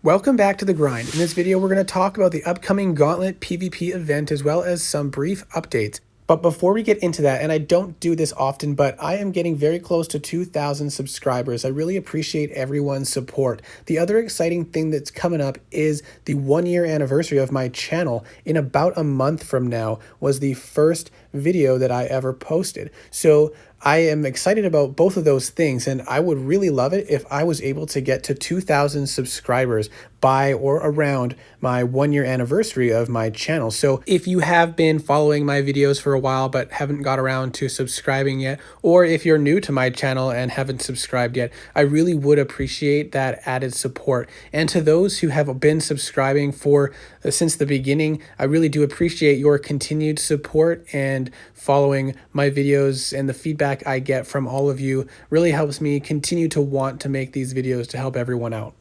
Welcome back to The Grind. In this video, we're going to talk about the upcoming Gauntlet PvP event as well as some brief updates. But before we get into that, and I don't do this often, but I am getting very close to 2,000 subscribers. I really appreciate everyone's support. The other exciting thing that's coming up is the 1-year anniversary of my channel. In about a month from now was the first video that I ever posted. So I am excited about both of those things, and I would really love it if I was able to get to 2,000 subscribers by or around my 1-year anniversary of my channel. So if you have been following my videos for a while but haven't got around to subscribing yet, or if you're new to my channel and haven't subscribed yet, I really would appreciate that added support. And to those who have been subscribing for since the beginning, I really do appreciate your continued support, and following my videos and the feedback I get from all of you really helps me continue to want to make these videos to help everyone out.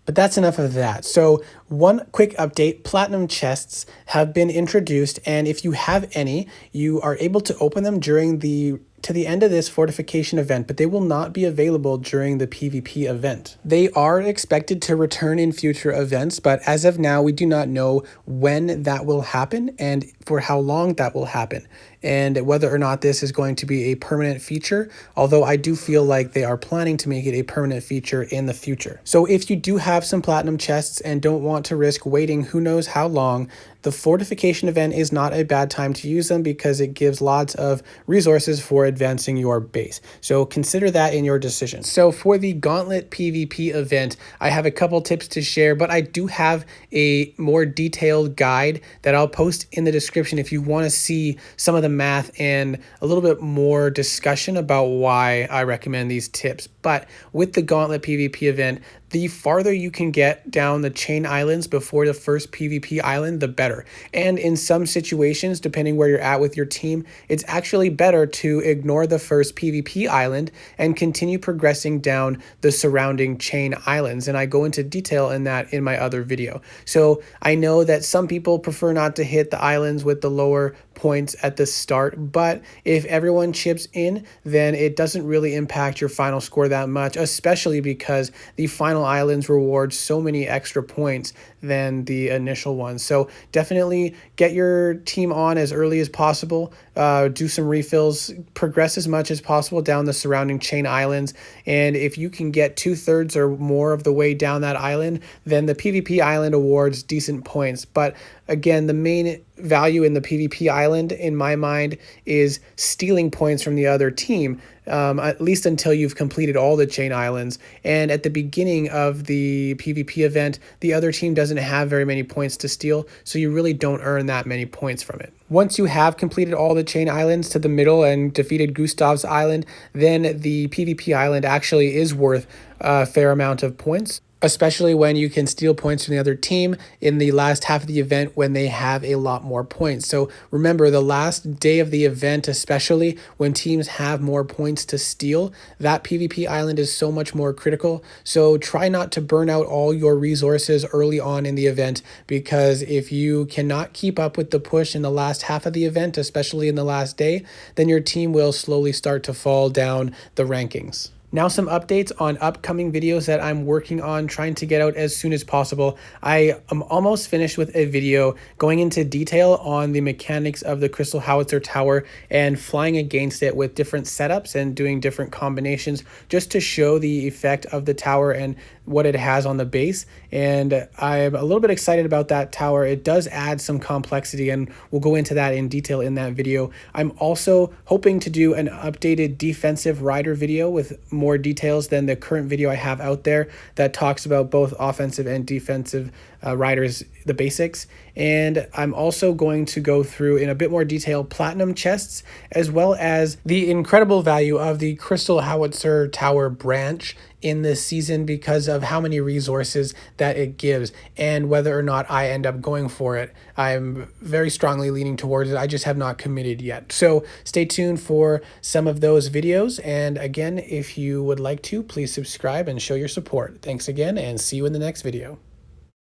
But that's enough of that. So one quick update, platinum chests have been introduced, and if you have any, you are able to open them during the end of this fortification event, but they will not be available during the PvP event. They are expected to return in future events, but as of now, we do not know when that will happen and for how long that will happen, and whether or not this is going to be a permanent feature, although I do feel like they are planning to make it a permanent feature in the future. So if you do have some platinum chests and don't want to risk waiting who knows how long, the fortification event is not a bad time to use them because it gives lots of resources for advancing your base. So consider that in your decision. So for the Gauntlet PvP event, I have a couple tips to share, but I do have a more detailed guide that I'll post in the description if you want to see some of the math and a little bit more discussion about why I recommend these tips. But with the Gauntlet PvP event, the farther you can get down the chain islands before the first PvP island, the better. And in some situations, depending where you're at with your team, it's actually better to ignore the first PvP island and continue progressing down the surrounding chain islands. And I go into detail in that in my other video. So I know that some people prefer not to hit the islands with the lower points at the start, but if everyone chips in, then it doesn't really impact your final score that much, especially because the final islands reward so many extra points than the initial ones. So definitely get your team on as early as possible, do some refills, progress as much as possible down the surrounding chain islands, and if you can get 2/3 or more of the way down that island, then the PvP island awards decent points. But again, the main value in the PvP island, in my mind, is stealing points from the other team, at least until you've completed all the chain islands. And at the beginning of the PvP event, the other team doesn't have very many points to steal, so you really don't earn that many points from it. Once you have completed all the chain islands to the middle and defeated Gustav's island, then the PvP island actually is worth a fair amount of points, especially when you can steal points from the other team in the last half of the event when they have a lot more points. So remember, the last day of the event, especially when teams have more points to steal, that PvP island is so much more critical. So try not to burn out all your resources early on in the event, because if you cannot keep up with the push in the last half of the event, especially in the last day, then your team will slowly start to fall down the rankings. Now some updates on upcoming videos that I'm working on trying to get out as soon as possible. I am almost finished with a video going into detail on the mechanics of the Crystal Howitzer Tower and flying against it with different setups and doing different combinations just to show the effect of the tower and what it has on the base. And I'm a little bit excited about that tower. It does add some complexity, and we'll go into that in detail in that video. I'm also hoping to do an updated defensive rider video with more details than the current video I have out there that talks about both offensive and defensive riders, the basics. And I'm also going to go through in a bit more detail platinum chests, as well as the incredible value of the Crystal Howitzer Tower branch in this season because of how many resources that it gives, and whether or not I end up going for it. I'm very strongly leaning towards it. I just have not committed yet. So stay tuned for some of those videos. And again, if you would like to, please subscribe and show your support. Thanks again, and see you in the next video.